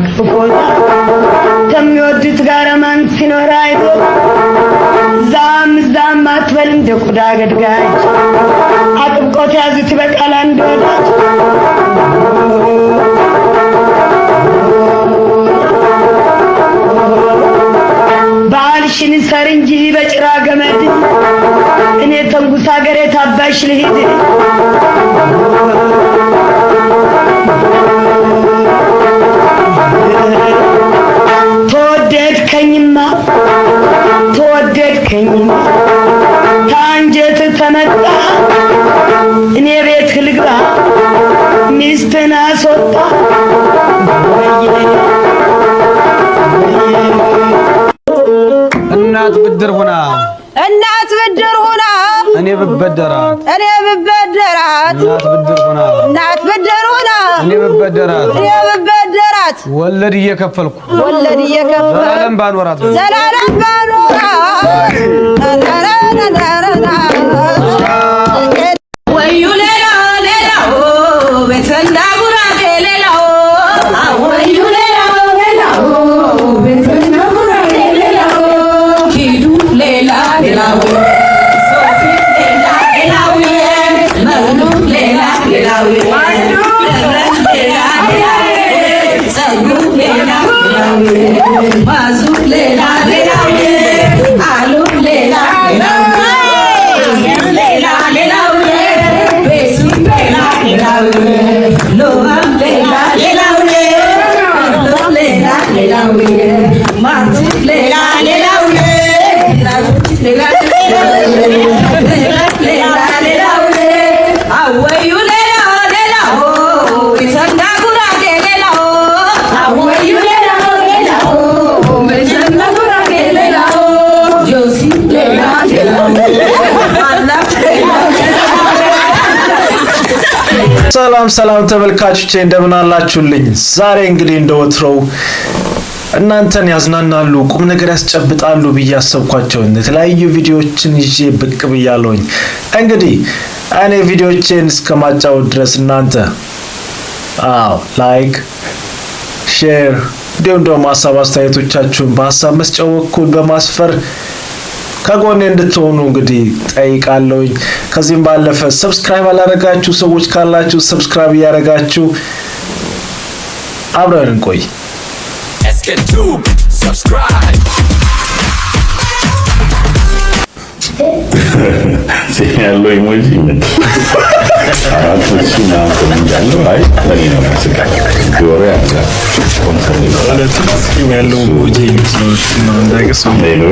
አቅፎታ ከሚወዱት ጋር ማን ሲኖር አይቶ ዛም አትበል እንደ ቆዳ ገድጋጅ አጥብቆት ያዙት በቃል አንድ ወዳጅ ባልሽን ሰር እንጂ በጭራ ገመድ እኔ ተንጉሳ ሀገሬ ታባሽ ልሂድ ተወደድከኝማ ታንጀት ተመጣ እኔ ቤት ልግባ ሚስትን አስወጣ እናት ብድር ሆና እኔ ብበደራት እናት ብድር ሆና እኔ ብበደራት ወለድ እየከፈልኩ ዘላለም ባኖራት ወዩ ሌላው ቤተንዳ ጉራጌ ሌላው ወዩ ሌላው ቤተንዳ ጉራጌ ሌላው ኪዱ ሌላው ሰላም ተመልካቾቼ እንደምን አላችሁልኝ? ዛሬ እንግዲህ እንደወትሮው እናንተን ያዝናናሉ ቁም ነገር ያስጨብጣሉ ብዬ አሰብኳቸው የተለያዩ ቪዲዮዎችን ይዤ ብቅ ብያለሁኝ። እንግዲህ እኔ ቪዲዮዎችን እስከማጫወት ድረስ እናንተ ላይክ ሼር ደግሞ ሀሳብ አስተያየቶቻችሁን በሀሳብ መስጫው በኩል በማስፈር ከጎኔ እንድትሆኑ እንግዲህ ጠይቃለሁኝ። ከዚህም ባለፈ ሰብስክራይብ አላደረጋችሁ ሰዎች ካላችሁ ሰብስክራይብ ያደርጋችሁ አብረን እንቆይ። Let's get to subscribe. ያለው ኢሞጂ አራቶቹ ነው እንደሚያለው አይ ለኔ ነው ስቃይ ዶሮ ያለ ኮንሰርን ያለው ኢሞጂ ነው እንዳይገሱ ነው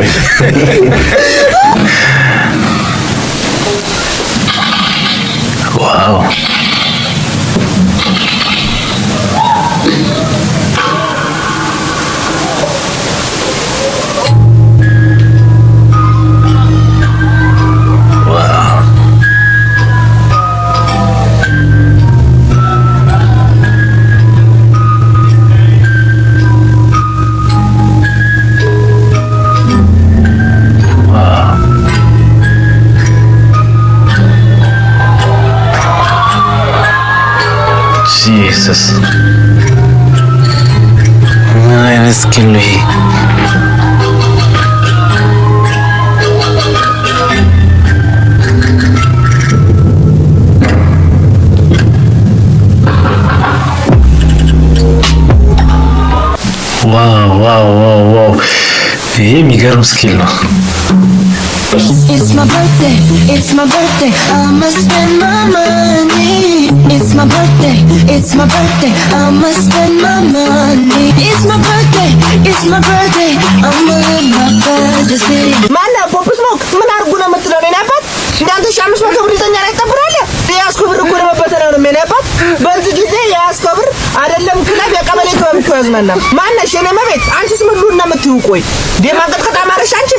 ዋው Jesus. Man, it's killing me. Wow. ይሄ የሚገርም ስኪል ነው። It's my birthday, I must spend my money. It's my birthday, I must spend my money. It's my birthday, I'ma live my fantasy. ማና ፖፕ ስሞክ ምን አርጉ ነው የምትለው? እኔ አባት እንዳንተ ሻምስ መቶ ብር ይዘኛ ላይ ተብራለ ያስኩ ብር እኮ ለመበተና ነው የኔ አባት። በዚህ ጊዜ ያስኩ ብር አይደለም ክለብ የቀበሌ ክለብ እኮ ያዝናና ማነሽ የኔ መቤት አንቺስ ምን ሉና የምትውቆይ ደማቀጥ ከተማረሽ አንቺ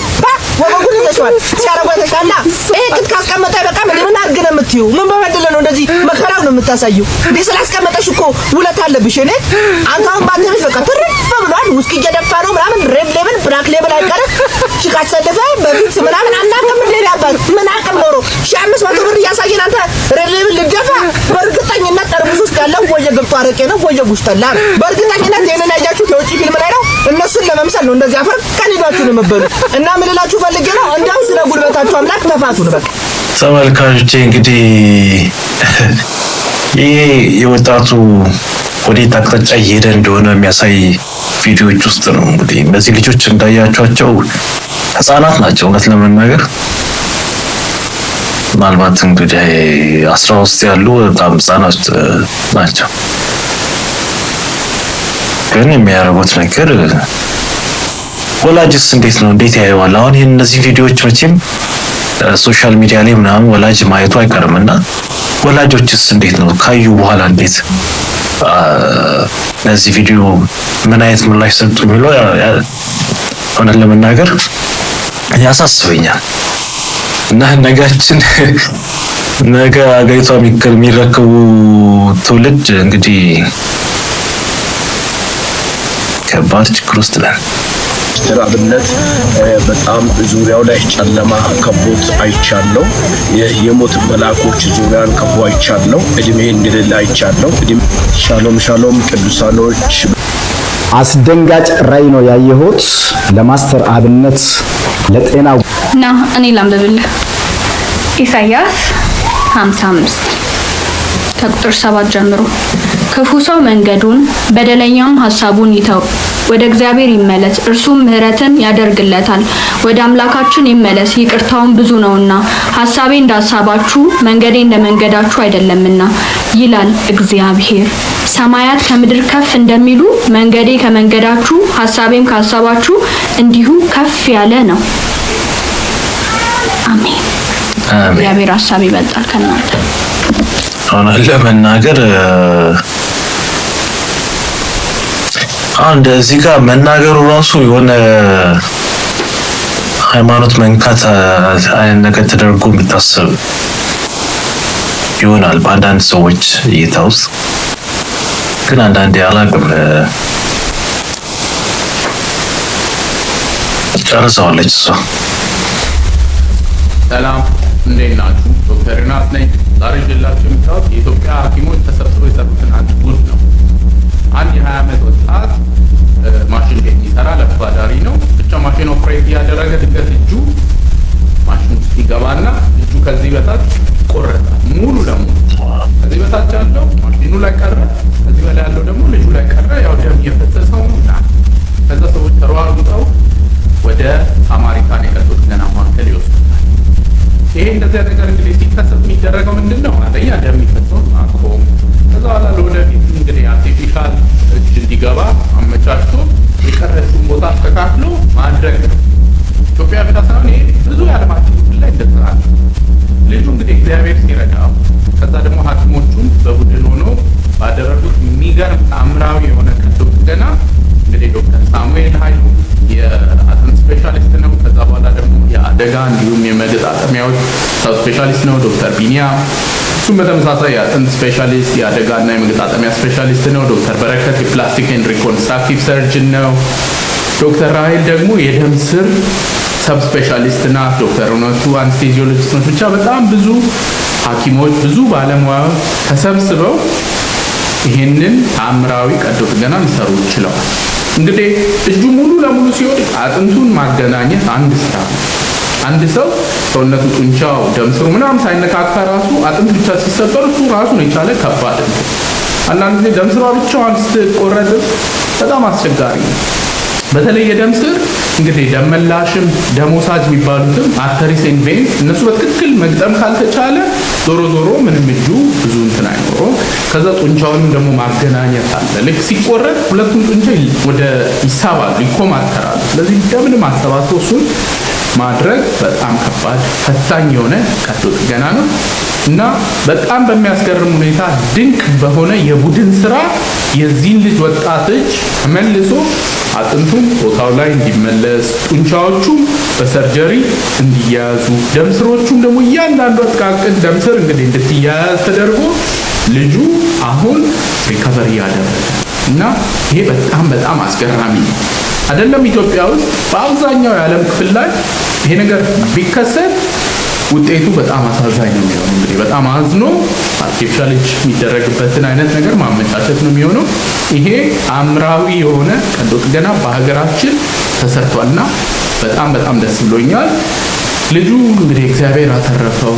ወበጉን ይዘሽዋል ሲያረጋተሻላ እቅት ካስቀመጠ በቃ ምን አርግ ነው የምትዩ? ምን በመደለ ነው እንደዚህ መከራው ነው የምታሳዩ? ስላስቀመጠሽ እኮ ውለት አለብሽ። እኔ አንተ አሁን ባንተሽ በቃ ትርፍ ብሏል። ውስኪ እየደፋ ነው ምናምን ሬድ ሌብል ብላክ ሌብል አይቀር ሽቃት ሰደፈ በፊት ምናምን አናውቅም እንዴ ያባል ምን አቅም ኖሮ 500 ብር እያሳየን አንተ ሬድ ሌብል ልደፋ በእርግጠኝነት ጠርሙስ ውስጥ ያለው ወየግም የጠጡ አረቄ ነው ወይ የጉሽ ጠላ ነው። በእርግጠኝነት ይሄንን ያያችሁት የውጭ ፊልም ላይ ነው። እነሱን ለመምሰል ነው እንደዚህ አፈር ከሊባችሁ ነው የምትበሉት። እና ምን እላችሁ ፈልጌ ነው እንዲያው ስለ ጉልበታችሁ አምላክ ተፋቱን በቃ። ተመልካቾቼ እንግዲህ ይሄ የወጣቱ ወዴት አቅጣጫ እየሄደ እንደሆነ የሚያሳይ ቪዲዮዎች ውስጥ ነው። እንግዲህ እነዚህ ልጆች እንዳያቸዋቸው ህፃናት ናቸው እውነት ለመናገር ምናልባት እንግዲህ 13 ያሉ በጣም ህፃናት ናቸው። ግን የሚያደርጉት ነገር ወላጅስ እንዴት ነው እንዴት ያየዋል? አሁን ይሄን እነዚህ ቪዲዮዎች መቼም ሶሻል ሚዲያ ላይ ምናምን ወላጅ ማየቱ አይቀርምና ወላጆችስ እንዴት ነው ካዩ በኋላ እንዴት ለዚህ ቪዲዮ ምን አይነት ምላሽ ሰጡ የሚለው እውነት ለመናገር ያሳስበኛል። እና ነገ አገሪቷ የሚረከቡ ትውልድ እንግዲህ ከባድ ችግር ውስጥ ነን። አብነት በጣም ዙሪያው ላይ ጨለማ ከቦት አይቻለው። የሞት መላእክቶች ዙሪያን ከቦ አይቻለው። እድሜ እንደሌለ አይቻለው። ሻሎም ሻሎም ቅዱሳኖች፣ አስደንጋጭ ራዕይ ነው ያየሁት። ለማስተር አብነት ለጤናው እና እኔ ላንብብልህ ኢሳይያስ 55 ከቁጥር 7 ጀምሮ ክፉ ሰው መንገዱን በደለኛም ሐሳቡን ይተው፣ ወደ እግዚአብሔር ይመለስ፣ እርሱም ምሕረትን ያደርግለታል። ወደ አምላካችን ይመለስ፣ ይቅርታውን ብዙ ነውና። ሐሳቤ እንደ ሐሳባችሁ መንገዴ እንደ መንገዳችሁ አይደለምና ይላል እግዚአብሔር። ሰማያት ከምድር ከፍ እንደሚሉ መንገዴ ከመንገዳችሁ ሐሳቤም ከሐሳባችሁ እንዲሁ ከፍ ያለ ነው። አሜን። እግዚአብሔር ሐሳብ ይበልጣል ከእናንተ። አሁን ለመናገር አንድ እዚህ ጋር መናገሩ ራሱ የሆነ ሃይማኖት መንካት አይነት ነገር ተደርጎ የሚታሰብ ይሆናል በአንዳንድ ሰዎች እይታ ውስጥ። ግን አንዳንዴ አላውቅም ጨርሰዋለች እሷ። ሰላም እንዴት ናችሁ? ዶክተር ዮናስ ነኝ። ዛሬ ይዤላችሁ የመጣሁት የኢትዮጵያ ሐኪሞች ተሰብስበው የሰሩትን አንድ ጉድ ነው። አንድ የ20 ዓመት ወጣት ማሽን ቤት የሚሰራ ለፍቶ አዳሪ ነው። ብቻ ማሽን ኦፕሬት እያደረገ ድንገት እጁ ማሽን ውስጥ ይገባና እጁ ከዚህ በታች ይቆረጣል ሙሉ ለሙሉ። ከዚህ በታች ያለው ማሽኑ ላይ ቀረ፣ ከዚህ በላይ ያለው ደግሞ ልጁ ላይ ቀረ። ያው ደም እየፈሰሰው ነው። ከዛ ሰዎች ተሯሩጠው ወደ አሜሪካን የቀዶ ጥገና ማዕከል ይወስዱታል። ይሄ እንደዚህ ነገር እንግዲህ ሲከሰት የሚደረገው ምንድነው? አንደኛ ደም የሚፈሰውን ማቆም፣ ከዛ በኋላ ለወደፊት እንግዲህ አርቲፊሻል እጅ እንዲገባ አመቻችቶ የቀረችውን ቦታ አስተካክሎ ማድረግ ነው። ኢትዮጵያ ብቻ ሳይሆን ይሄ ብዙ የዓለማችን ክፍል ላይ ይደረጋል። ልጁ እንግዲህ እግዚአብሔር ሲረዳው ከዛ ደግሞ ሐኪሞቹም በቡድን ሆኖ ባደረጉት የሚገርም ተአምራዊ የሆነ ቀዶ ጥገና እንግዲህ ዶክተር ሳሙኤል ኃይሉ የአጥንት ስፔሻሊስት ነው። ከዛ በኋላ ደግሞ የአደጋ እንዲሁም የመገጣጠሚያዎች ሰብ ስፔሻሊስት ነው ዶክተር ቢኒያም። እሱም በተመሳሳይ የአጥንት ስፔሻሊስት የአደጋና የመገጣጠሚያ ስፔሻሊስት ነው። ዶክተር በረከት የፕላስቲክ ኤንድ ሪኮንስትራክቲቭ ሰርጅን ነው። ዶክተር ራሄል ደግሞ የደም ስር ሰብ ስፔሻሊስት ናት። ዶክተር እውነቱ አንስቴዚዮሎጂስት ነው። ብቻ በጣም ብዙ ሐኪሞች ብዙ ባለሙያዎች ተሰብስበው ይሄንን ተአምራዊ ቀዶ ጥገና ሊሰሩ ይችላል። እንግዲህ እጁ ሙሉ ለሙሉ ሲወድቅ አጥንቱን ማገናኘት አንድ ስራ ነው። አንድ ሰው ሰውነቱ ጡንቻው ደም ስሩ ምናምን ሳይነካካ ራሱ አጥንት ብቻ ሲሰበር እሱ ራሱን የቻለ ከባድ ነው። አንዳንድ ጊዜ ደም ስሯ ብቻዋን ስትቆረጥ በጣም አስቸጋሪ ነው። በተለይ የደም ስር እንግዲህ ደም መላሽም ደም ወሳጅ የሚባሉትም አርተሪስ ኤንድ ቬንስ እነሱ በትክክል መግጠም ካልተቻለ ዞሮ ዞሮ ምንም እጁ ብዙ እንትን አይኖረውም። ከዛ ጡንቻውንም ደግሞ ማገናኘት አለ። ልክ ሲቆረጥ ሁለቱም ጡንቻ ወደ ይሳባሉ፣ ይኮማተራሉ። ስለዚህ እንደምንም አሰባስቦ እሱን ማድረግ በጣም ከባድ ፈታኝ የሆነ ቀዶ ጥገና ነው እና በጣም በሚያስገርም ሁኔታ ድንቅ በሆነ የቡድን ስራ የዚህን ልጅ ወጣት እጅ ተመልሶ አጥንቱም ቦታው ላይ እንዲመለስ፣ ጡንቻዎቹም በሰርጀሪ እንዲያያዙ፣ ደም ስሮቹም ደግሞ እያንዳንዱ ጥቃቅን ደም ስር እንግዲህ እንድትያያዝ ተደርጎ ልጁ አሁን ሪከቨሪ ያደረገ እና ይሄ በጣም በጣም አስገራሚ ነው። አይደለም ኢትዮጵያ ውስጥ በአብዛኛው የዓለም ክፍል ላይ ይሄ ነገር ቢከሰት ውጤቱ በጣም አሳዛኝ ነው የሚሆነው። እንግዲህ በጣም አዝኖ አርቲፊሻል እጅ የሚደረግበትን አይነት ነገር ማመቻቸት ነው የሚሆነው። ይሄ አምራዊ የሆነ ቀዶ ጥገና በሀገራችን ተሰርቷልና በጣም ደስ ብሎኛል። ልጁ እንግዲህ እግዚአብሔር አተረፈው።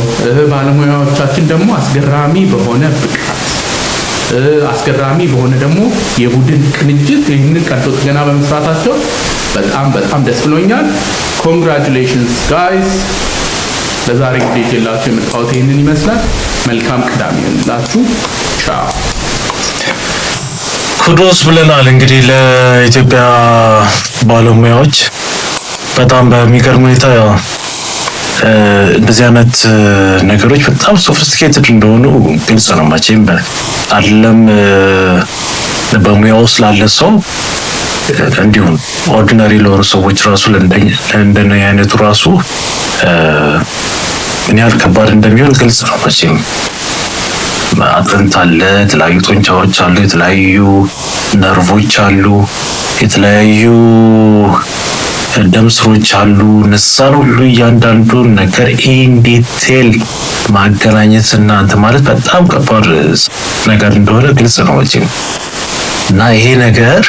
ባለሙያዎቻችን ደግሞ አስገራሚ በሆነ ብቃት አስገራሚ በሆነ ደግሞ የቡድን ቅንጅት ይህንን ቀዶ ጥገና በመስራታቸው በጣም ደስ ብሎኛል። ኮንግራቹሌሽንስ ጋይስ። ለዛሬ እንግዲህ ይዤላችሁ የመጣሁት ይህንን ይመስላል። መልካም ቅዳሜ ይሁንላችሁ። ቻው። ኩዶስ ብለናል እንግዲህ ለኢትዮጵያ ባለሙያዎች በጣም በሚገርም ሁኔታ እንደዚህ አይነት ነገሮች በጣም ሶፊስቲኬትድ እንደሆኑ ግልጽ ነው። መቼም አይደለም በሙያው ስላለ ሰው እንዲሁም ኦርዲናሪ ለሆኑ ሰዎች ራሱ ለእንደኔ አይነቱ ራሱ ምን ያህል ከባድ እንደሚሆን ግልጽ ነው። መቼም አጥንት አለ፣ የተለያዩ ጡንቻዎች አሉ፣ የተለያዩ ነርቮች አሉ፣ የተለያዩ ደም ስሮች አሉ። እነዛን ሁሉ እያንዳንዱ ነገር ኢን ዲቴል ማገናኘት እና እንትን ማለት በጣም ከባድ ነገር እንደሆነ ግልጽ ነው መቼም። እና ይሄ ነገር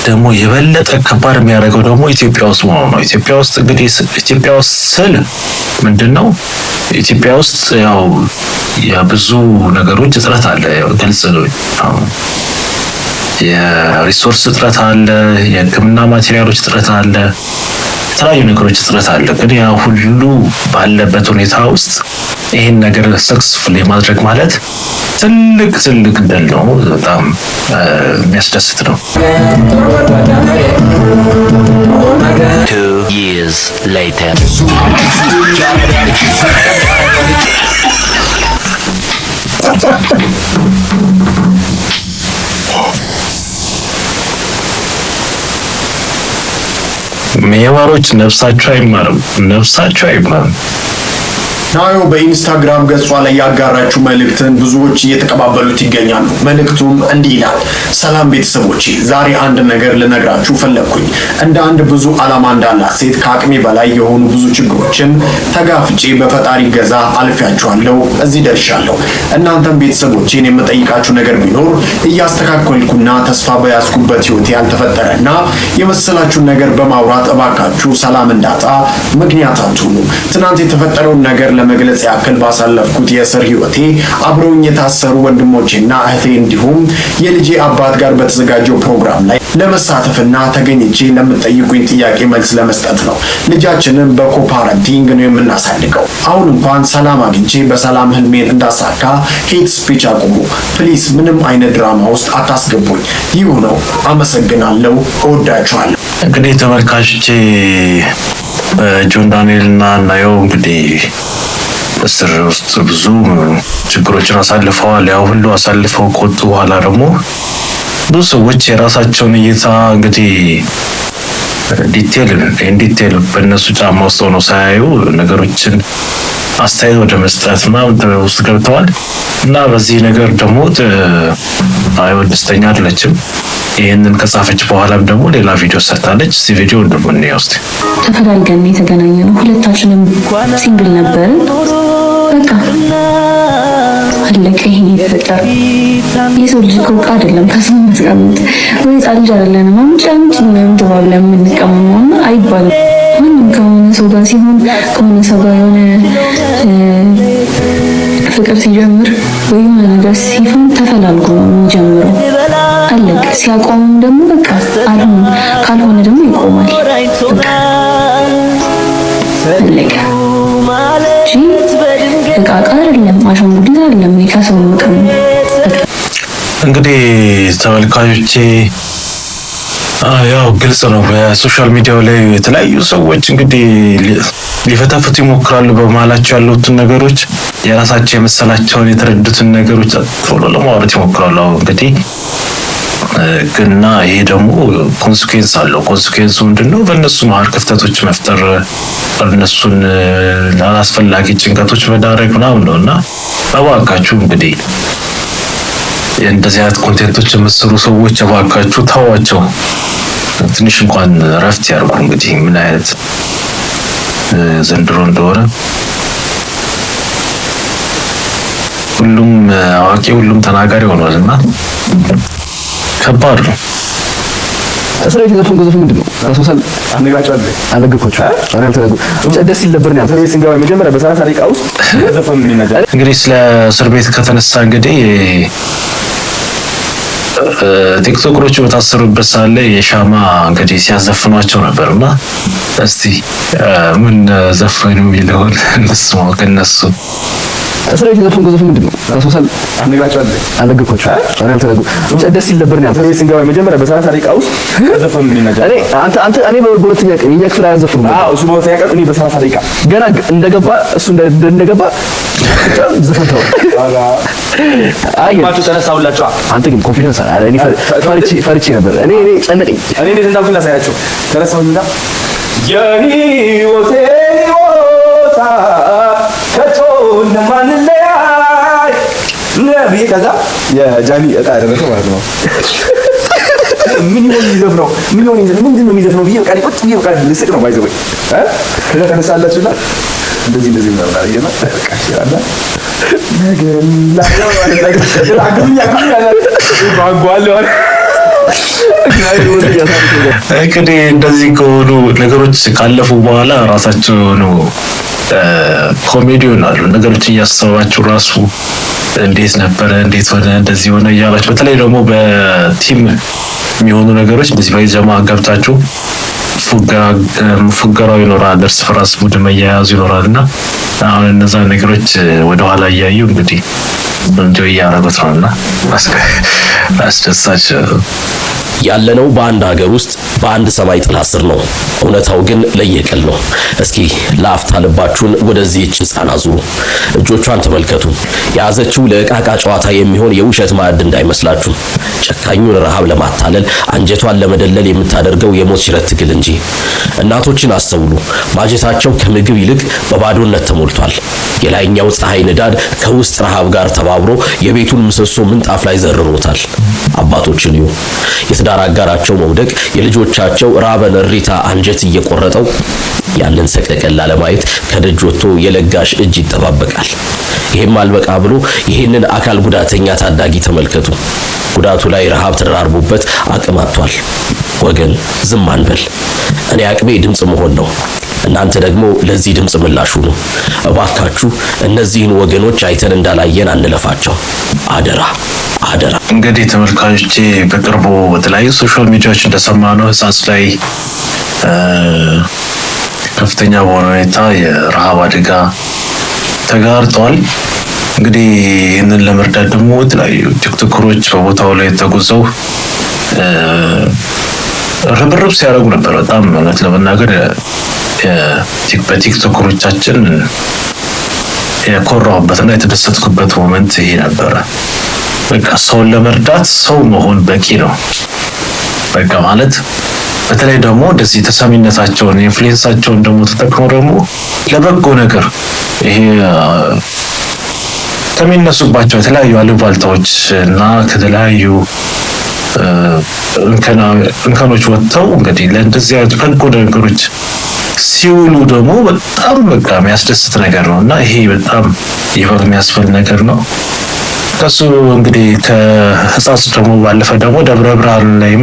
ደግሞ የበለጠ ከባድ የሚያደርገው ደግሞ ኢትዮጵያ ውስጥ መሆኑ ነው። ኢትዮጵያ ውስጥ እንግዲህ ኢትዮጵያ ውስጥ ስል ምንድነው ኢትዮጵያ ውስጥ ያው የብዙ ነገሮች እጥረት አለ። ያው ግልጽ ነው። የሪሶርስ እጥረት አለ፣ የሕክምና ማቴሪያሎች እጥረት አለ፣ የተለያዩ ነገሮች እጥረት አለ። ግን ያ ሁሉ ባለበት ሁኔታ ውስጥ ይህን ነገር ሰክስፉል የማድረግ ማለት ትልቅ ድል ነው። በጣም የሚያስደስት ነው። 2 years later ሜዋሮች ነፍሳቸው አይማርም። ናዮ በኢንስታግራም ገጿ ላይ ያጋራችው መልእክትን ብዙዎች እየተቀባበሉት ይገኛሉ። መልእክቱም እንዲህ ይላል። ሰላም ቤተሰቦቼ፣ ዛሬ አንድ ነገር ልነግራችሁ ፈለግኩኝ። እንደ አንድ ብዙ ዓላማ እንዳላት ሴት ከአቅሜ በላይ የሆኑ ብዙ ችግሮችን ተጋፍጬ በፈጣሪ ገዛ አልፌያቸዋለሁ፣ እዚህ ደርሻለሁ። እናንተም ቤተሰቦቼን የምጠይቃችሁ ነገር ቢኖር እያስተካከልኩና ተስፋ በያዝኩበት ህይወቴ ያልተፈጠረና የመሰላችሁን ነገር በማውራት እባካችሁ ሰላም እንዳጣ ምክንያት አትሁኑ። ትናንት የተፈጠረውን ነገር ለመግለጽ ያክል ባሳለፍኩት የእስር ህይወቴ አብረውኝ የታሰሩ ወንድሞቼና እህቴ እንዲሁም የልጄ አባት ጋር በተዘጋጀው ፕሮግራም ላይ ለመሳተፍና ተገኝቼ ለምትጠይቁኝ ጥያቄ መልስ ለመስጠት ነው። ልጃችንን በኮፓረንቲንግ ነው የምናሳድገው። አሁን እንኳን ሰላም አግኝቼ በሰላም ህልሜን እንዳሳካ ሄት ስፒች አቁሙ ፕሊስ። ምንም አይነት ድራማ ውስጥ አታስገቡኝ። ይሁ ነው። አመሰግናለሁ። እወዳችኋለሁ። እንግዲህ ተመልካቾቼ ጆን ዳንኤል እና ናዮ እንግዲህ እስር ውስጥ ብዙ ችግሮችን አሳልፈዋል። ያው ሁሉ አሳልፈው ከወጡ በኋላ ደግሞ ብዙ ሰዎች የራሳቸውን እይታ እንግዲህ ዲቴል በእነሱ ጫማ ውስጥ ሆነው ሳያዩ ነገሮችን አስተያየት ወደ መስጠት ምናምን ውስጥ ገብተዋል እና በዚህ ነገር ደግሞ ናዮ ደስተኛ አይደለችም። ይህንን ከጻፈች በኋላም ደግሞ ሌላ ቪዲዮ ሰርታለች። እዚህ ቪዲዮ እንደምንየው እስቲ። ተፈላልገን የተገናኘነው ሁለታችንም ሲንግል ነበርን። በቃ አለቀ። ይሄ የተፈጠረ የሰው ልጅ እኮ ዕቃ አይደለም ከሰው መስቀምጥ ወይ ጻል ልጅ አይደለም ማምጫምጭ ምንም ተባብለን የምንቀመመውና አይባልም። ማንም ከሆነ ሰው ጋር ሲሆን ከሆነ ሰው ጋር የሆነ ፍቅር ሲጀምር ወይ የሆነ ነገር ሲሆን ተፈላልጎ ነው የሚጀምረው። አለቀ። ሲያቆምም ደግሞ በቃ አልሆነ፣ ካልሆነ ደግሞ ይቆማል። በቃ አለቀ። በቃ አይደለም አሻንጉሊት አይደለም ከሰው ምቅም። እንግዲህ ተመልካቾቼ ያው ግልጽ ነው። በሶሻል ሚዲያው ላይ የተለያዩ ሰዎች እንግዲህ ሊፈታፍቱ ይሞክራሉ። በመሀላቸው ያሉትን ነገሮች የራሳቸው የመሰላቸውን የተረዱትን ነገሮች ቶሎ ለማውራት ይሞክራሉ። እንግዲህ ግና ይሄ ደግሞ ኮንሲኩዌንስ አለው። ኮንሲኩዌንሱ ምንድነው? በእነሱ መሀል ክፍተቶች መፍጠር፣ እነሱን ላላስፈላጊ ጭንቀቶች መዳረግ ምናምን ነው እና እባካችሁ እንግዲህ እንደዚህ አይነት ኮንቴንቶች የምትሰሩ ሰዎች እባካችሁ ተዋቸው፣ ትንሽ እንኳን ረፍት ያርጉ። እንግዲህ ምን አይነት ዘንድሮ እንደሆነ ሁሉም አዋቂ ሁሉም ተናጋሪ ሆኗልና ከባድ ነው። እስራ የዘፈን ገዘፍ ምንድነው? አሶሳል አነግራቸዋለሁ አነግርኳቸው አናልተረዱ ብቻ ደስ ይል ነበር ነው ስለዚህ ስንገባ መጀመሪያ በ30 ደቂቃ ውስጥ ዘፈን ምን ይነጃል። እንግዲህ ስለ እስር ቤት ከተነሳ እንግዲህ ቲክቶከሮቹ በታሰሩበት ሰዓት ላይ የሻማ እንግዲህ ሲያዘፍኗቸው ነበርና እስቲ ምን ዘፈኑ ይለውን እንስማው ከነሱ። እስራ የዘፈን ገዘፍ ምንድነው? አሶሳል አነግራቸዋለሁ አነግርኳቸው አናልተረዱ ብቻ ደስ ይል ነበር ነው ስለዚህ ስንገባ መጀመሪያ በ30 ደቂቃ ውስጥ ዘፈን ምን ይነጃል። እኔ በሁለተኛ ቀን የኛ ክፍል አያዘፍኑ። እሱ በሁለተኛ ቀን እኔ በ30 ደቂቃ ገና እንደገባ እሱ እንደገባ ዘፈንተው ማቹ ተነሳውላችሁ። አንተ ግን ኮንፊደንስ አለ። እኔ ፈርቼ ነበር። እኔ ጨነቀኝ። እኔ እንዴት እንዳልኩ ላሳያችሁ። ተነሳውኝና የህይወቴ ቦታ ከቶ እንደማንለያይ ነብይ ከዛ የጃኒ እጣ ያደረገው ማለት ነው። ምን ይሆን ይዘፍነው ምንድን ነው የሚዘፍነው ብዬ በቃ ቁጭ ብዬ በቃ ልስቅ ነው ባይዘው ከዛ ተነሳላችሁና እንደዚህ ምናምን አየና በቃ ይላል ነገር ላይ አግሩኛ ባጓለ እንግዲህ እንደዚህ ከሆኑ ነገሮች ካለፉ በኋላ ራሳቸው ነው ኮሜዲ ይሆናሉ። ነገሮች እያሰባችሁ ራሱ እንዴት ነበረ እንዴት ሆነ እንደዚህ ሆነ እያላችሁ በተለይ ደግሞ በቲም የሚሆኑ ነገሮች እንደዚህ በጀማ ገብታችሁ ፉገራው ይኖራል፣ እርስ በራስ ቡድን መያያዙ ይኖራልና አሁን እነዛ ነገሮች ወደኋላ እያዩ እንግዲህ እንጆይ እያደረጉት ነውና አስደሳች ያለነው በአንድ ሀገር ውስጥ በአንድ ሰማይ ጥላ ስር ነው። እውነታው ግን ለየቅል ነው። እስኪ ለአፍታ ልባችሁን ወደዚህች ሕፃን አዙሩ። እጆቿን ተመልከቱ። የያዘችው ለዕቃቃ ጨዋታ የሚሆን የውሸት ማዕድ እንዳይመስላችሁ። ጨካኙን ረሃብ ለማታለል አንጀቷን ለመደለል የምታደርገው የሞት ሽረት ትግል እንጂ። እናቶችን አስተውሉ። ማጀታቸው ከምግብ ይልቅ በባዶነት ተሞልቷል። የላይኛው ፀሐይ ንዳድ ከውስጥ ረሃብ ጋር ተባብሮ የቤቱን ምሰሶ ምንጣፍ ላይ ዘርሮታል። አባቶችን እዩ። የትዳር አጋራቸው መውደቅ የልጆቻቸው ራበን እሪታ አንጀት እየቆረጠው ያንን ሰቀቀን ላለማየት ከደጅ ወጥቶ የለጋሽ እጅ ይጠባበቃል። ይሄም አልበቃ ብሎ ይሄንን አካል ጉዳተኛ ታዳጊ ተመልከቱ። ጉዳቱ ላይ ረሃብ ተራርቦበት አቅም አጥቷል። ወገን ዝም አንበል። እኔ አቅሜ ድምጽ መሆን ነው። እናንተ ደግሞ ለዚህ ድምጽ ምላሹ ነው። እባካችሁ እነዚህን ወገኖች አይተን እንዳላየን አንለፋቸው። አደራ አደራ። እንግዲህ ተመልካቾቼ በቅርቡ በተለያዩ ሶሻል ሚዲያዎች እንደሰማነው ሕጻጽ ላይ ከፍተኛ በሆነ ሁኔታ የረሃብ አደጋ ተጋርጧል። እንግዲህ ይህንን ለመርዳት ደግሞ የተለያዩ ቲክቶከሮች በቦታው ላይ ተጉዘው ርብርብ ሲያደርጉ ነበር። በጣም እውነት ለመናገር በቲክቶከሮቻችን የኮራሁበትና የተደሰትኩበት ሞመንት ይሄ ነበረ። በቃ ሰውን ለመርዳት ሰው መሆን በቂ ነው። በቃ ማለት በተለይ ደግሞ እንደዚህ ተሰሚነታቸውን ኢንፍሉዌንሳቸውን ደግሞ ተጠቅመው ደግሞ ለበጎ ነገር ይሄ ከሚነሱባቸው የተለያዩ አሉባልታዎች እና ከተለያዩ እንከኖች ወጥተው እንግዲህ ለእንደዚህ አይነት በጎ ነገሮች ሲውሉ ደግሞ በጣም በቃ የሚያስደስት ነገር ነው እና ይሄ በጣም ይበል የሚያስፈል ነገር ነው። ከሱ እንግዲህ ከሕጻጽ ደግሞ ባለፈ ደግሞ ደብረ ብርሃን ላይም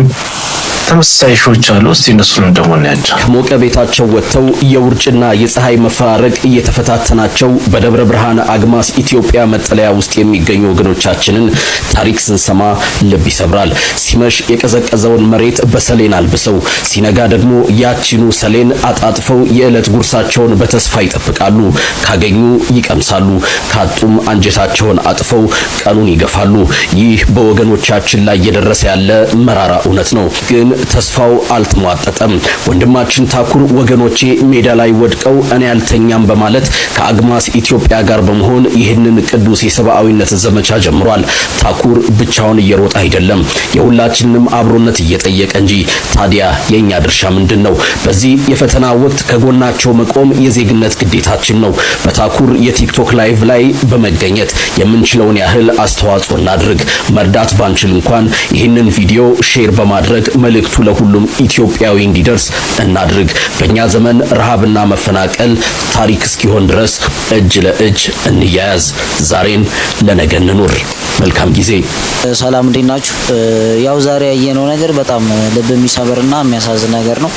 ተመሳሳይ ሾች አሉ። እስቲ እነሱን ደግሞ እናያቸው። ከሞቀ ቤታቸው ወጥተው የውርጭና የፀሐይ መፈራረቅ እየተፈታተናቸው በደብረ ብርሃን አግማስ ኢትዮጵያ መጠለያ ውስጥ የሚገኙ ወገኖቻችንን ታሪክ ስንሰማ ልብ ይሰብራል። ሲመሽ የቀዘቀዘውን መሬት በሰሌን አልብሰው ሲነጋ ደግሞ ያቺኑ ሰሌን አጣጥፈው የዕለት ጉርሳቸውን በተስፋ ይጠብቃሉ። ካገኙ ይቀምሳሉ፣ ካጡም አንጀታቸውን አጥፈው ቀኑን ይገፋሉ። ይህ በወገኖቻችን ላይ እየደረሰ ያለ መራራ እውነት ነው። ግን ተስፋው አልተሟጠጠም። ወንድማችን ታኩር ወገኖቼ ሜዳ ላይ ወድቀው እኔ አልተኛም በማለት ከአግማስ ኢትዮጵያ ጋር በመሆን ይህንን ቅዱስ የሰብአዊነት ዘመቻ ጀምሯል። ታኩር ብቻውን እየሮጠ አይደለም፣ የሁላችንንም አብሮነት እየጠየቀ እንጂ። ታዲያ የኛ ድርሻ ምንድነው? በዚህ የፈተና ወቅት ከጎናቸው መቆም የዜግነት ግዴታችን ነው። በታኩር የቲክቶክ ላይቭ ላይ በመገኘት የምንችለውን ያህል አስተዋጽኦ እናድርግ። መርዳት ባንችል እንኳን ይህንን ቪዲዮ ሼር በማድረግ መልእክቱ መልእክቱ ለሁሉም ኢትዮጵያዊ እንዲደርስ እናድርግ። በእኛ ዘመን ረሃብና መፈናቀል ታሪክ እስኪሆን ድረስ እጅ ለእጅ እንያያዝ። ዛሬን ለነገ እንኑር። መልካም ጊዜ። ሰላም እንዴት ናችሁ? ያው ዛሬ ያየነው ነገር በጣም ልብ የሚሰብርና የሚያሳዝን ነገር ነው።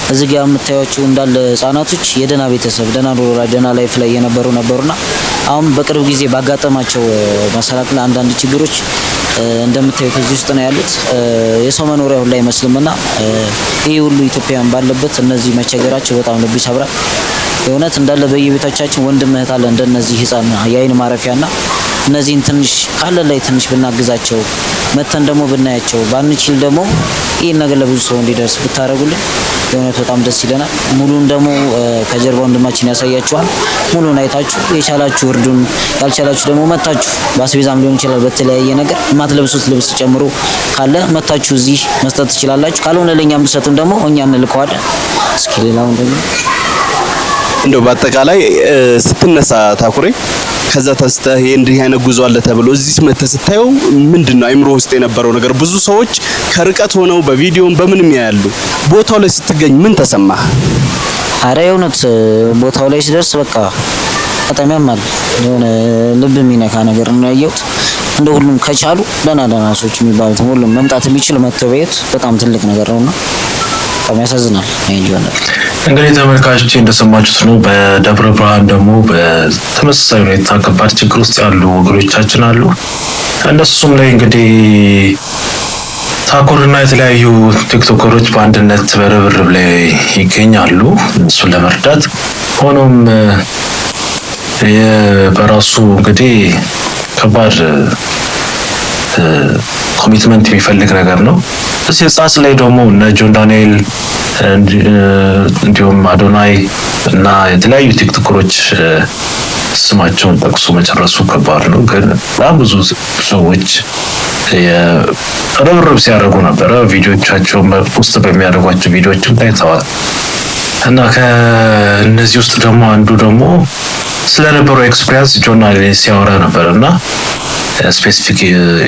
እዚህ ጋር የምታዩቸው እንዳለ ህጻናቶች የደና ቤተሰብ ደና ኑሮ ላይ ደና ላይፍ ላይ ነበሩና አሁን በቅርብ ጊዜ ባጋጠማቸው መሰናክል አንዳንድ ችግሮች እንደምታዩት እዚህ ውስጥ ነው ያሉት። የሰው መኖሪያ ሁሉ አይመስልምና ይሄ ሁሉ ኢትዮጵያን ባለበት እነዚህ መቸገራቸው በጣም ልብ ይሰብራል። የእውነት እንዳለ በየቤቶቻችን ወንድም እህት አለ እንደነዚህ ህፃን የአይን ማረፊያና እነዚህን ትንሽ ካለ ላይ ትንሽ ብናግዛቸው መተን ደግሞ ብናያቸው ባንችል ደግሞ ይሄን ነገር ለብዙ ሰው እንዲደርስ ብታረጉልን የእውነት በጣም ደስ ይለናል። ሙሉን ደግሞ ከጀርባ ወንድማችን ያሳያችኋል። ሙሉን አይታችሁ የቻላችሁ እርዱን፣ ያልቻላችሁ ደግሞ መታችሁ በአስቤዛም ሊሆን ይችላል በተለያየ ነገር የማትለብሱት ልብስ ጨምሮ ካለ መታችሁ እዚህ መስጠት ትችላላችሁ። ካልሆነ ለኛም ብትሰጡን ደግሞ እኛ እንልከዋለን። እስኪ ሌላው እንደው በአጠቃላይ ስትነሳ ታኩሬ ከዛ ተስተህ እንዲህ አይነት ጉዞ አለ ተብሎ እዚህ መተህ ስታየው ምንድነው አይምሮ ውስጥ የነበረው ነገር? ብዙ ሰዎች ከርቀት ሆነው በቪዲዮም በምንም ያያሉ። ቦታው ላይ ስትገኝ ምን ተሰማህ? አረ የእውነት ቦታው ላይ ሲደርስ በቃ በጣም ያማል። የሆነ ልብ የሚነካ ነገር ነው ያየሁት። እንደ ሁሉም ከቻሉ ደና ሰዎች የሚባሉት ሁሉም መምጣት የሚችል መተው ቤት በጣም ትልቅ ነገር ነውና በጣም ያሳዝናል። እንግዲህ ተመልካቾቼ እንደሰማችሁት ነው። በደብረ ብርሃን ደግሞ በተመሳሳይ ሁኔታ ከባድ ችግር ውስጥ ያሉ ወገኖቻችን አሉ። እነሱም ላይ እንግዲህ ታኩርና የተለያዩ ቲክቶከሮች በአንድነት በርብርብ ላይ ይገኛሉ እሱን ለመርዳት። ሆኖም በራሱ እንግዲህ ከባድ ኮሚትመንት የሚፈልግ ነገር ነው። እዚህ ጻጽ ላይ ደግሞ እነ ጆን ዳንኤል እንዲሁም አዶናይ እና የተለያዩ ቲክቶከሮች ስማቸውን ጠቅሶ መጨረሱ ከባድ ነው። ግን በጣም ብዙ ሰዎች ርብርብ ሲያደርጉ ነበረ። ቪዲዮቻቸውን ውስጥ በሚያደርጓቸው ቪዲዮዎችም ታይተዋል። እና ከእነዚህ ውስጥ ደግሞ አንዱ ደግሞ ስለነበረው ኤክስፒሪየንስ ጆን ዳንኤል ሲያወራ ነበር እና ስፔሲፊክ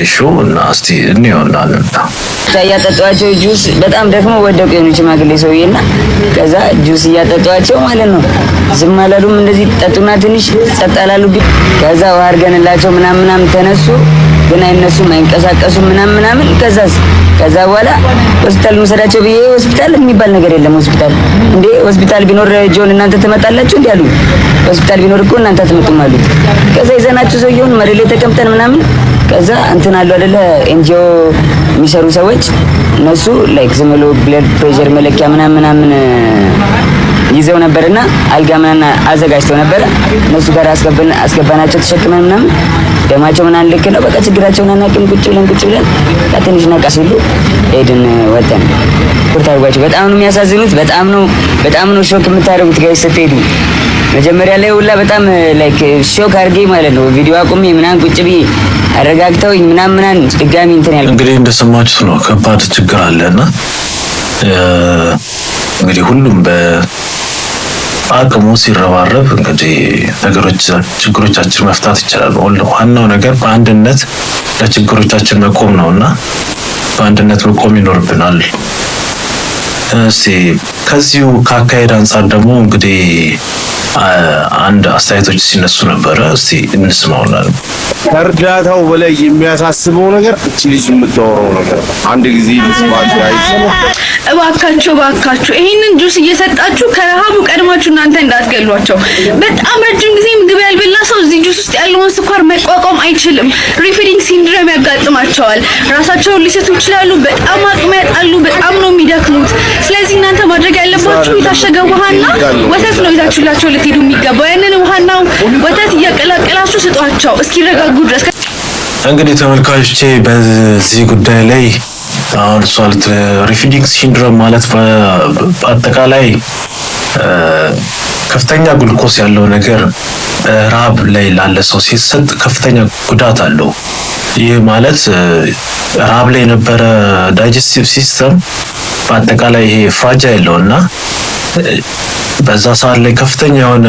ኢሹ እና እስቲ እንየውና እያጠጧቸው ጁስ በጣም ደግሞ ወደቁ የሆኑ ሽማግሌ ሰውዬና ከዛ ጁስ እያጠጧቸው ማለት ነው። ዝም አላሉም። እንደዚህ ጠጡና ትንሽ ጸጥ አላሉ። ከዛ ውሃ አድርገንላቸው ምናምን ተነሱ። ግን አይነሱም፣ አይንቀሳቀሱም ምናምን። ከዛ በኋላ ሆስፒታል እንውሰዳቸው ብዬ ሆስፒታል የሚባል ነገር የለም። ሆስፒታል ቢኖር ጆን እናንተ ትመጣላችሁ እንዴ አሉ። ሆስፒታል ቢኖር እኮ እናንተ አትመጡም አሉ። ከዛ ይዘናቸው ሰውየውን መሬት ላይ ተቀምጠን ምናምን ከዛ እንትን አሉ አይደለ ኤንጂኦ የሚሰሩ ሰዎች እነሱ ላይክ ዝም ብሎ ብለድ ፕሬሸር መለኪያ ምናምን ይዘው ነበርና አልጋ ምናምን አዘጋጅተው ነበር። እነሱ ጋር አስገባናቸው ተሸክመን ምናምን ደማቸው ምናምን ልክ ነው። በቃ ችግራቸውን አናውቅም። ቁጭ ብለን ትንሽ ነቃ ሲሉ ሄድን ወጣን። ቁርጥ አድርጓቸው በጣም ነው የሚያሳዝኑት። በጣም ነው ሾክ የምታደርጉት ጋይስ ስትሄዱ። መጀመሪያ ላይ ሁላ በጣም ላይክ ሾክ አድርጌ ማለት ነው ቪዲዮ አቁሜ ምናምን ቁጭ ብዬ አረጋግተውኝ ምናምን ድጋሚ እንትን ያልኩት እንግዲህ እንደሰማችሁት ነው። ከባድ ችግር አለና እንግዲህ ሁሉም በአቅሙ ሲረባረብ እንግዲህ ችግሮቻችን መፍታት ይችላል። ዋናው ነገር በአንድነት ለችግሮቻችን መቆም ነውና በአንድነት መቆም ይኖርብናል። እስቲ ከዚሁ ከአካሄድ አንጻር ደግሞ እንግዲህ አንድ አስተያየቶች ሲነሱ ነበረ። እስቲ እንስማውና ከእርዳታው በላይ የሚያሳስበው ነገር እቺ ልጅ የምታወራው ነገር አንድ ጊዜ ልስማት ያይሽ እባካችሁ ይሄንን ጁስ እየሰጣችሁ ከረሃቡ ቀድማችሁ እናንተ እንዳትገሏቸው። በጣም ረጅም ጊዜ ምግብ ያልበላ ሰው እዚህ ጁስ ውስጥ ያለውን ስኳር መቋቋም አይችልም። ሪፊዲንግ ሲንድሮም ያጋጥማቸዋል። ራሳቸውን ሊስቱ ይችላሉ። በጣም አቅም ያጣሉ። በጣም ነው የሚደክሙት። ስለዚህ እናንተ ማድረግ ያለባችሁ የታሸገ ውሃና ወተት ነው ይዛችሁላቸው ልትሄዱ የሚገባው። ያንን ውሃና ወተት እያቀላቀላችሁ ስጧቸው እስኪረጋጉ ድረስ። እንግዲህ ተመልካቾቼ በዚህ ጉዳይ ላይ አሁን ሶልት ሪፊዲንግ ሲንድሮም ማለት በአጠቃላይ ከፍተኛ ግሉኮስ ያለው ነገር ራብ ላይ ላለ ሰው ሲሰጥ ከፍተኛ ጉዳት አለው። ይህ ማለት ራብ ላይ የነበረ ዳይጀስቲቭ ሲስተም በአጠቃላይ ይሄ ፍራጃይል ነውና በዛ ሰዓት ላይ ከፍተኛ የሆነ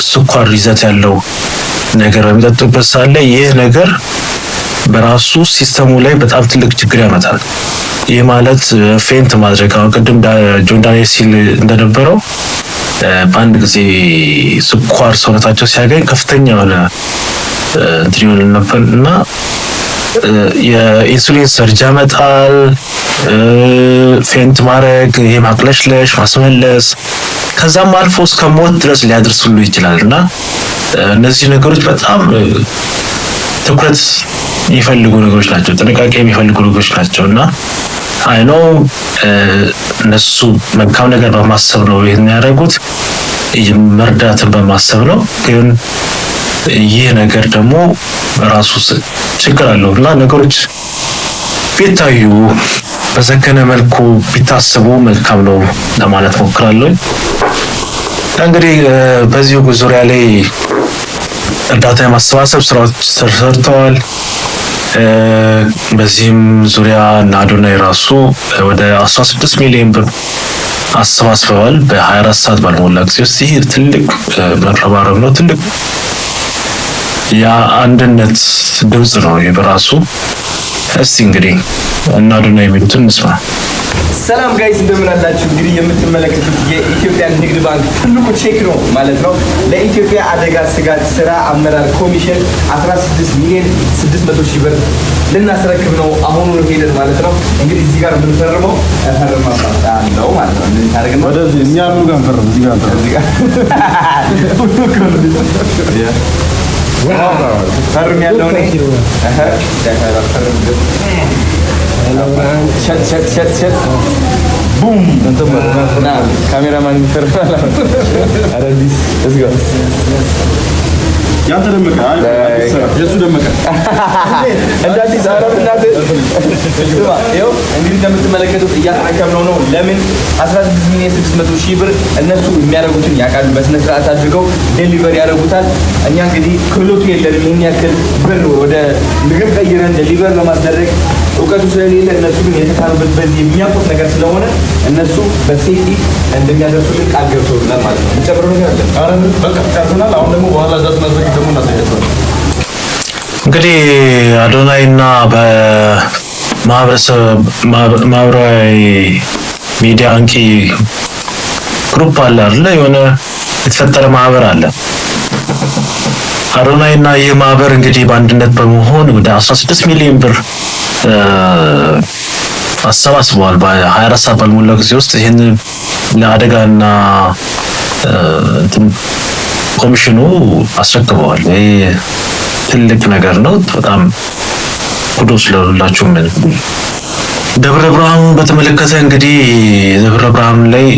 ስኳር ይዘት ያለው ነገር በሚጠጡበት ሰዓት ላይ ይህ ነገር በራሱ ሲስተሙ ላይ በጣም ትልቅ ችግር ያመጣል። ይህ ማለት ፌንት ማድረግ አሁን ቅድም ጆን ዳንኤል ሲል እንደነበረው በአንድ ጊዜ ስኳር ሰውነታቸው ሲያገኝ ከፍተኛ የሆነ እንትን ይሆን ነበር እና የኢንሱሊን ሰርጅ ያመጣል። ፌንት ማድረግ፣ ይሄ ማቅለሽለሽ፣ ማስመለስ ከዛም አልፎ እስከ ሞት ድረስ ሊያደርስ ሁሉ ይችላል እና እነዚህ ነገሮች በጣም ትኩረት የሚፈልጉ ነገሮች ናቸው፣ ጥንቃቄ የሚፈልጉ ነገሮች ናቸው እና አይ ኖ እነሱ መልካም ነገር በማሰብ ነው ይሄን ያደረጉት፣ መርዳትን በማሰብ ነው። ግን ይህ ነገር ደግሞ ራሱ ችግር አለው እና ነገሮች ቢታዩ በሰከነ መልኩ ቢታሰቡ መልካም ነው ለማለት ሞክራለሁ። እንግዲህ በዚሁ ዙሪያ ላይ እርዳታ የማሰባሰብ ስራዎች ተሰርተዋል። በዚህም ዙሪያ አዶናይ ራሱ ወደ 16 ሚሊዮን ብር አሰባስበዋል በ24 ሰዓት ባልሞላ ጊዜ ውስጥ። ይህ ትልቅ መረባረብ ነው፣ ትልቅ የአንድነት ድምፅ ነው ይህ በራሱ። እስቲ እንግዲህ አዶናይ የሚሉትን እንስማ። ሰላም ጋይስ እንደምን አላችሁ? እንግዲህ የምትመለከቱት የኢትዮጵያ ንግድ ባንክ ትልቁ ቼክ ነው ማለት ነው። ለኢትዮጵያ አደጋ ስጋት ስራ አመራር ኮሚሽን 16 ሚሊዮን 600 ሺህ ብር ልናስረክብ ነው አሁኑ ሄደን ማለት ነው። እንግዲህ እዚህ ጋር የምንፈርመው ፈርማታለው ማለት ነው። እንደዚህ ታደርግና ወደዚህ እኛ ሁሉ ጋር ፈርም እዚህ ጋር ፈርም ያለው ነው ሸት ቡም ና ካሜራማን ይፈርማል። አረዲስ let's go ያንተ ደመቀ የሱ ደመቀ እንዳዲስ አረብናት ስማ ይኸው እንግዲህ እንደምትመለከቱት እያስረከብነው ነው። ለምን 16 ሚሊዮን 600 ሺህ ብር እነሱ የሚያደርጉትን ያውቃሉ፣ በስነ ስርዓት አድርገው ዴሊቨሪ ያደርጉታል። እኛ እንግዲህ ክህሎቱ የለንም ይህን ያክል ብር ወደ ምግብ ቀይረን ዴሊቨር ለማስደረግ እውቀቱ ስለሌለ እነሱ ግን የተካኑበት በዚህ የሚያውቁት ነገር ስለሆነ እነሱ በሴፍቲ እንደሚያደርሱልን ቃል ገብተውልናል ማለት ነው። የምትጨምረው ነገር አለ? ኧረ በቃ ጨርሰናል። አሁን ደግሞ በኋላ እዛ ስናዘጋጅ ደግሞ እናሳያቸዋለን። እንግዲህ አዶናይና በማህበራዊ ሚዲያ አንቂ ግሩፕ አለ አይደለ? የሆነ የተፈጠረ ማህበር አለ። አዶናይና ይህ ማህበር እንግዲህ በአንድነት በመሆን ወደ 16 ሚሊዮን ብር አሰባስበዋል በ24 ሰዓት ባልሞላ ጊዜ ውስጥ። ይህን ለአደጋና ኮሚሽኑ አስረክበዋል። ይህ ትልቅ ነገር ነው። በጣም ኩዶስ ለሁላችሁም። ደብረ ብርሃን በተመለከተ እንግዲህ ደብረ ብርሃን ላይ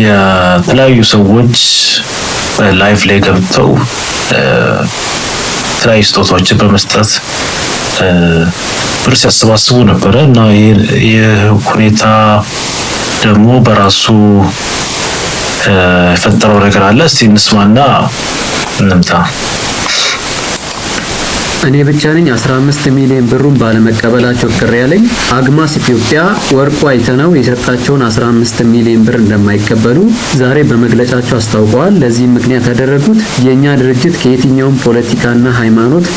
የተለያዩ ሰዎች ላይፍ ላይ ገብተው የተለያዩ ስጦታዎችን በመስጠት ብር ሲያሰባስቡ ነበረ እና ይህ ሁኔታ ደግሞ በራሱ የፈጠረው ነገር አለ። እስቲ እንስማና እንምጣ። እኔ ብቻ ነኝ 15 ሚሊዮን ብሩን ባለመቀበላቸው ቅር ያለኝ። አግማስ ኢትዮጵያ ወርቁ አይተነው የሰጣቸውን 15 ሚሊዮን ብር እንደማይቀበሉ ዛሬ በመግለጫቸው አስታውቀዋል። ለዚህም ምክንያት ያደረጉት የኛ ድርጅት ከየትኛውም ፖለቲካና ሃይማኖት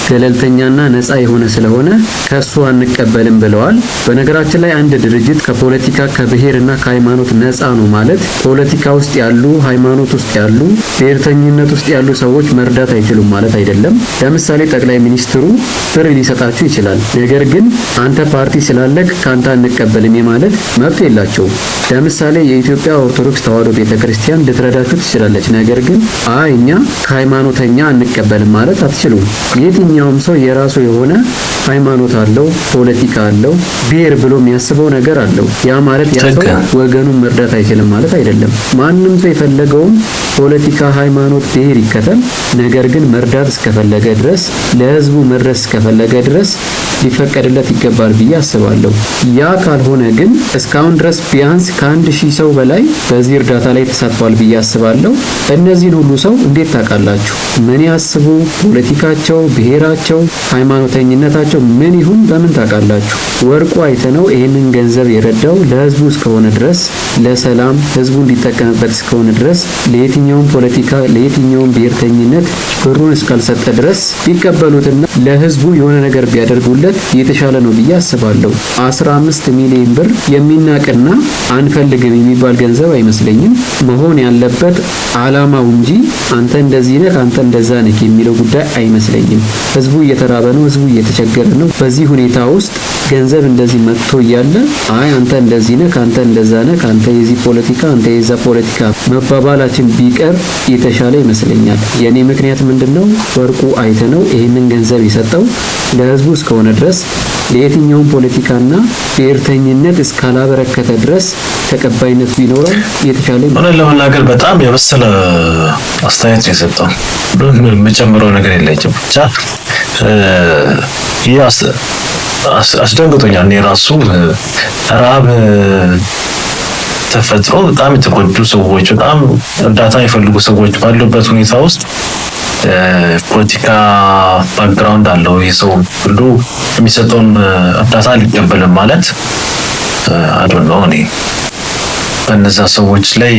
ገለልተኛና ነፃ የሆነ ስለሆነ ከሱ አንቀበልም ብለዋል። በነገራችን ላይ አንድ ድርጅት ከፖለቲካ ከብሔርና ከሃይማኖት ነፃ ነው ማለት ፖለቲካ ውስጥ ያሉ፣ ሃይማኖት ውስጥ ያሉ፣ ብሔርተኝነት ውስጥ ያሉ ሰዎች መርዳት አይችሉም ማለት አይደለም። ለምሳሌ ጠቅላይ ሚኒስትሩ ብር ሊሰጣችሁ ይችላል። ነገር ግን አንተ ፓርቲ ስላለክ ካንተ አንቀበልም ማለት መብት የላቸውም። ለምሳሌ የኢትዮጵያ ኦርቶዶክስ ተዋሕዶ ቤተክርስቲያን ልትረዳችሁ ትችላለች። ነገር ግን እኛ ከሃይማኖተኛ አንቀበልም ማለት አትችሉም። የትኛውም ሰው የራሱ የሆነ ሃይማኖት አለው፣ ፖለቲካ አለው፣ ብሔር ብሎ የሚያስበው ነገር አለው። ያ ማለት ያ ሰው ወገኑን መርዳት አይችልም ማለት አይደለም። ማንም ሰው የፈለገውን ፖለቲካ፣ ሃይማኖት፣ ብሔር ይከተል። ነገር ግን መርዳት እስከፈለገ ድረስ ለህዝቡ መድረስ እስከፈለገ ድረስ ሊፈቀድለት ይገባል ብዬ አስባለሁ። ያ ካልሆነ ግን እስካሁን ድረስ ቢያንስ ከ1000 ሰው በላይ በዚህ እርዳታ ላይ ተሳትፏል ብዬ አስባለሁ። እነዚህን ሁሉ ሰው እንዴት ታውቃላችሁ? ምን ያስቡ፣ ፖለቲካቸው፣ ብሔራቸው፣ ሃይማኖተኝነታቸው ምን ይሁን በምን ታውቃላችሁ? ወርቁ አይተነው ይህንን ገንዘብ የረዳው ለህዝቡ እስከሆነ ድረስ፣ ለሰላም ህዝቡ እንዲጠቀምበት እስከሆነ ድረስ ለየትኛው ለየትኛውም ፖለቲካ ለየትኛውም ብሔርተኝነት ብሩን እስካልሰጠ ድረስ ቢቀበሉትና ለህዝቡ የሆነ ነገር ቢያደርጉለት የተሻለ ነው ብዬ አስባለሁ። 15 ሚሊዮን ብር የሚናቅና አንፈልግም የሚባል ገንዘብ አይመስለኝም። መሆን ያለበት አላማው እንጂ አንተ እንደዚህ ነህ አንተ እንደዛ ነህ የሚለው ጉዳይ አይመስለኝም። ህዝቡ እየተራበ ነው፣ ህዝቡ እየተቸገረ ነው። በዚህ ሁኔታ ውስጥ ገንዘብ እንደዚህ መጥቶ እያለ አይ አንተ እንደዚህ ነህ አንተ እንደዛ ነህ አንተ የዚህ ፖለቲካ አንተ የዛ ፖለቲካ መባባላችን ቢቀር የተሻለ ይመስለኛል። የኔ ምክንያት ምንድነው? ወርቁ አይተነው ይሄንን ገንዘብ የሰጠው ለህዝቡ እስከሆነ ድረስ ለየትኛውም ፖለቲካና ብሔርተኝነት እስካላበረከተ ድረስ ተቀባይነት ቢኖረው የተሻለ ይመስለኛል። ለመናገር በጣም የበሰለ አስተያየት ነው የሰጠው። የምጨምረው ነገር የለኝም። ብቻ አስደንግጦኛል። እኔ ራሱ ራብ ተፈጥሮ በጣም የተጎዱ ሰዎች በጣም እርዳታ የሚፈልጉ ሰዎች ባሉበት ሁኔታ ውስጥ ፖለቲካ ባክግራውንድ አለው ይሄ ሰው ሁሉ የሚሰጠውን እርዳታ ሊቀበልም ማለት አዶን ነው። እኔ በእነዛ ሰዎች ላይ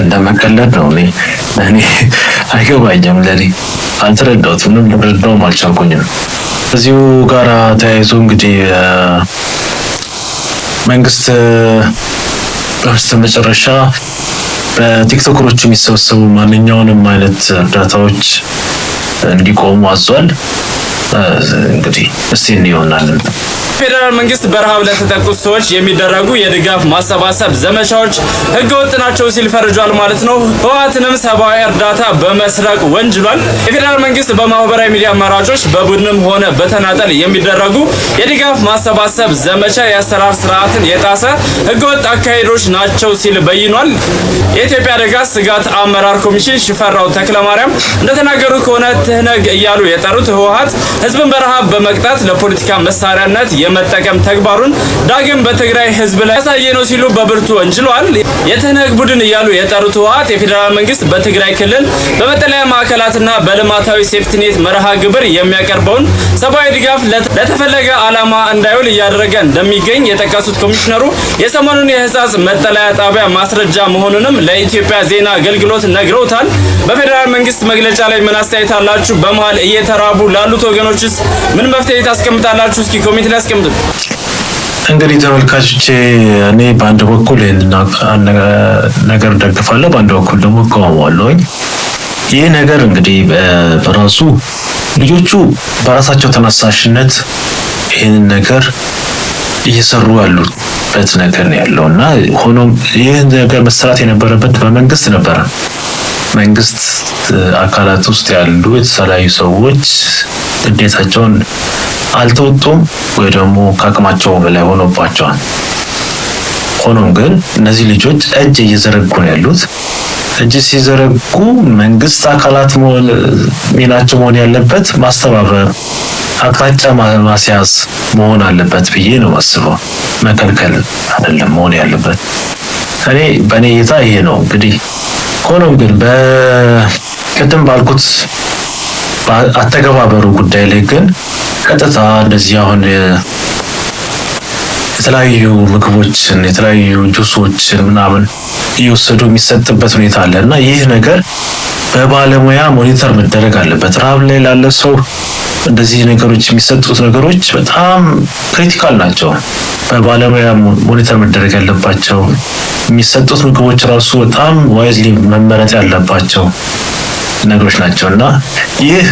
እንደመቀለድ ነው። እኔ አይገባኝም። ለኔ አልተረዳሁትም፣ ልረዳውም አልቻልኩኝም። እዚሁ ጋር ተያይዞ እንግዲህ መንግስት በመጨረሻ በቲክቶከሮች የሚሰበሰቡ ማንኛውንም አይነት እርዳታዎች እንዲቆሙ አዟል። እንግዲህ እስቲ እንየውናለን። ፌደራል መንግስት በረሃብ ለተጠቁት ሰዎች የሚደረጉ የድጋፍ ማሰባሰብ ዘመቻዎች ህገወጥ ናቸው ሲል ፈርጇል ማለት ነው። ህወሓትንም ሰብአዊ እርዳታ በመስረቅ ወንጅሏል። የፌደራል መንግስት በማህበራዊ ሚዲያ አማራጮች በቡድንም ሆነ በተናጠል የሚደረጉ የድጋፍ ማሰባሰብ ዘመቻ የአሰራር ስርዓትን የጣሰ ህገወጥ አካሄዶች ናቸው ሲል በይኗል። የኢትዮጵያ አደጋ ስጋት አመራር ኮሚሽን ሽፈራው ተክለማርያም እንደተናገሩ ከሆነ ትህነግ እያሉ የጠሩት ህወሓት ህዝብን በረሃብ በመቅጣት ለፖለቲካ መሳሪያነት የመጠቀም ተግባሩን ዳግም በትግራይ ህዝብ ላይ ያሳየ ነው ሲሉ በብርቱ ወንጅለዋል። የትህነግ ቡድን እያሉ የጠሩት ህወሓት የፌደራል መንግስት በትግራይ ክልል በመጠለያ ማዕከላትና በልማታዊ ሴፍቲኔት መርሃ ግብር የሚያቀርበውን ሰብአዊ ድጋፍ ለተፈለገ ዓላማ እንዳይውል እያደረገ እንደሚገኝ የጠቀሱት ኮሚሽነሩ የሰሞኑን የህጻጽ መጠለያ ጣቢያ ማስረጃ መሆኑንም ለኢትዮጵያ ዜና አገልግሎት ነግረውታል። በፌደራል መንግስት መግለጫ ላይ ምን አስተያየት አላችሁ? በመሃል እየተራቡ ላሉት ወገኖችስ ምን መፍትሄ ታስቀምጣላችሁ? እስኪ ኮሜንት ላይ አስቀምጡ። እንግዲህ ተመልካቾቼ እኔ በአንድ በኩል ይህን ነገር ደግፋለሁ፣ በአንድ በኩል ደግሞ እቃወማለሁኝ። ይህ ነገር እንግዲህ በራሱ ልጆቹ በራሳቸው ተነሳሽነት ይህንን ነገር እየሰሩ ያሉበት ነገር ነው ያለው እና ሆኖም ይህ ነገር መሰራት የነበረበት በመንግስት ነበረ። መንግስት አካላት ውስጥ ያሉ የተለያዩ ሰዎች ግዴታቸውን አልተወጡም ወይ ደግሞ ከአቅማቸው በላይ ሆኖባቸዋል። ሆኖም ግን እነዚህ ልጆች እጅ እየዘረጉ ነው ያሉት። እጅ ሲዘረጉ መንግስት አካላት ሚናቸው መሆን ያለበት ማስተባበር፣ አቅጣጫ ማስያዝ መሆን አለበት ብዬ ነው ማስበው። መከልከል አይደለም መሆን ያለበት። በእኔ እይታ ይሄ ነው እንግዲህ። ሆኖም ግን በቅድም ባልኩት አተገባበሩ ጉዳይ ላይ ግን ቀጥታ እንደዚህ አሁን የተለያዩ ምግቦችን የተለያዩ ጁሶችን ምናምን እየወሰዱ የሚሰጥበት ሁኔታ አለ እና ይህ ነገር በባለሙያ ሞኒተር መደረግ አለበት። ረሃብ ላይ ላለ ሰው እንደዚህ ነገሮች የሚሰጡት ነገሮች በጣም ክሪቲካል ናቸው። በባለሙያ ሞኒተር መደረግ ያለባቸው የሚሰጡት ምግቦች ራሱ በጣም ዋይዝሊ መመረጥ ያለባቸው ነገሮች ናቸው እና ይህ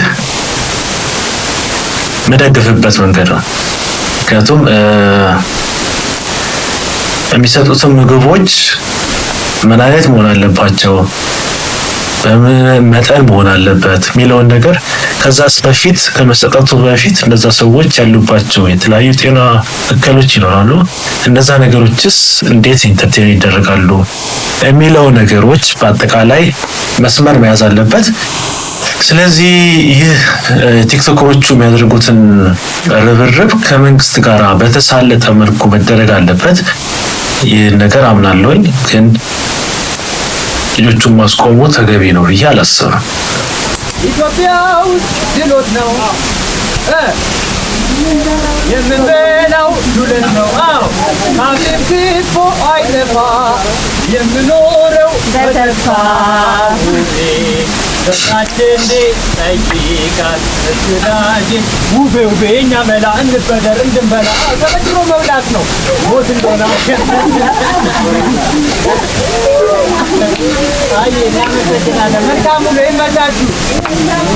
መደገፍበት መንገድ ነው። ምክንያቱም የሚሰጡትን ምግቦች ምን አይነት መሆን አለባቸው፣ በምን መጠን መሆን አለበት የሚለውን ነገር ከዛስ በፊት ከመሰጠቱ በፊት እነዛ ሰዎች ያሉባቸው የተለያዩ ጤና እክሎች ይኖራሉ። እነዛ ነገሮችስ እንዴት ኢንተርቴን ይደረጋሉ የሚለው ነገሮች በአጠቃላይ መስመር መያዝ አለበት። ስለዚህ ይህ ቲክቶከሮቹ የሚያደርጉትን ርብርብ ከመንግስት ጋር በተሳለጠ መልኩ መደረግ አለበት። ይህ ነገር አምናለሁኝ፣ ግን ልጆቹን ማስቆሙ ተገቢ ነው ብዬ አላስብም። ኢትዮጵያ ውስጥ ድሎት ነው የምንበላው ዱለት ነው። አፍጥፎ አይጠፋ የምኖረው በተስፋ በሳቸንዴ ጠይቃት እስላጅ ውቤኛ መላ እንበደር እንድንበላ ተበድሮ መብላት ነው ሞት እንደሆነ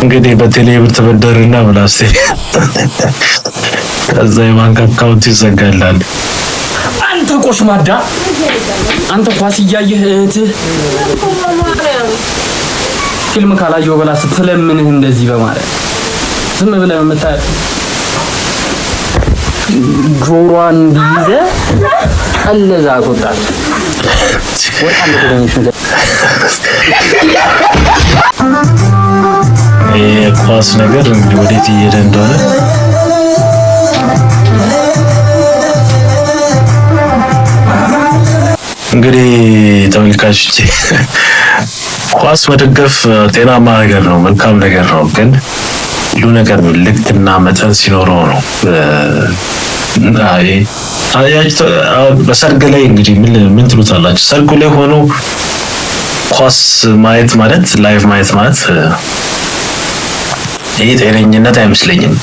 እንግዲህ በቴሌብር ተበደርና ብላስ ከዛ የባንክ አካውንት ይዘጋላል። አንተ ቆሽማዳ አንተ ኳስ እያየህ እህትህ ፊልም ካላየው በላ ስትለምንህ እንደዚህ በማለት ዝም ብለህ የምታየው ጆሮዋን ይዘህ ቀለዛ አቆጣት ወጣ ኳስ ነገር ወዴት እየሄደ እንደሆነ እንግዲህ ተመልካቾቼ ኳስ መደገፍ ጤናማ ነገር ነው፣ መልካም ነገር ነው። ግን ሁሉ ነገር ልክና መጠን ሲኖረው ነው። በሰርግ ላይ እንግዲህ ምን ትሉታላችሁ? ሰርጉ ላይ ሆኖ ኳስ ማየት ማለት ላይቭ ማየት ማለት ይሄ ጤነኝነት አይመስለኝም።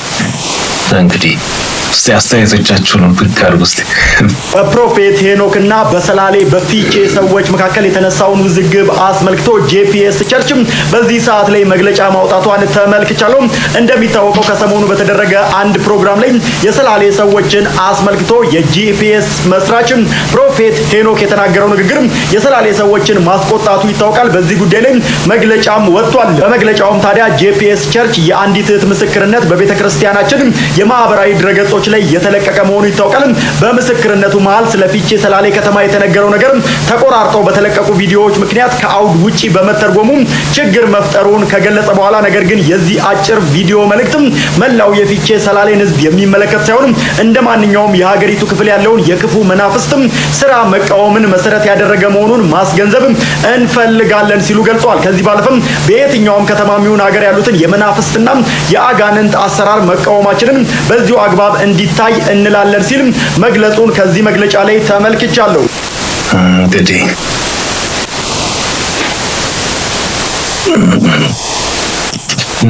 እንግዲህ እስቲ አስተያየቶቻችሁን ብትጋሩ እስቲ። በፕሮፌት ሄኖክና በሰላሌ በፊቼ ሰዎች መካከል የተነሳውን ውዝግብ አስመልክቶ ጄፒኤስ ቸርችም በዚህ ሰዓት ላይ መግለጫ ማውጣቷን ተመልክቻለሁ። እንደሚታወቀው ከሰሞኑ በተደረገ አንድ ፕሮግራም ላይ የሰላሌ ሰዎችን አስመልክቶ የጂፒኤስ መስራችም ፕሮፌት ሄኖክ የተናገረው ንግግር የሰላሌ ሰዎችን ማስቆጣቱ ይታወቃል። በዚህ ጉዳይ ላይ መግለጫም ወጥቷል። በመግለጫውም ታዲያ ጄፒኤስ ቸርች የአንዲት እህት ምስክርነት በቤተክርስቲያናችን የማህበራዊ ድረገጾች ላይ የተለቀቀ መሆኑ ይታወቃል። በምስክርነቱ መሃል ስለ ፊቼ ሰላሌ ከተማ የተነገረው ነገር ተቆራርጠው በተለቀቁ ቪዲዮዎች ምክንያት ከአውድ ውጪ በመተርጎሙ ችግር መፍጠሩን ከገለጸ በኋላ ነገር ግን የዚህ አጭር ቪዲዮ መልእክት መላው የፊቼ ሰላሌን ህዝብ የሚመለከት ሳይሆን እንደ ማንኛውም የሀገሪቱ ክፍል ያለውን የክፉ መናፍስት ስራ መቃወምን መሰረት ያደረገ መሆኑን ማስገንዘብ እንፈልጋለን ሲሉ ገልጸዋል። ከዚህ ባለፈም በየትኛውም ከተማ የሚሆን ሀገር ያሉትን የመናፍስትና የአጋንንት አሰራር መቃወማችንን በዚሁ አግባብ እንዲታይ እንላለን ሲል መግለጹን ከዚህ መግለጫ ላይ ተመልክቻለሁ። እንግዲህ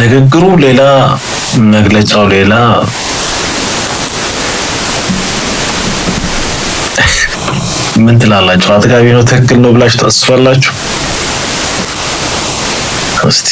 ንግግሩ ሌላ መግለጫው ሌላ ምን ትላላችሁ? አጥጋቢ ነው፣ ትክክል ነው ብላችሁ ታስባላችሁ? እስቲ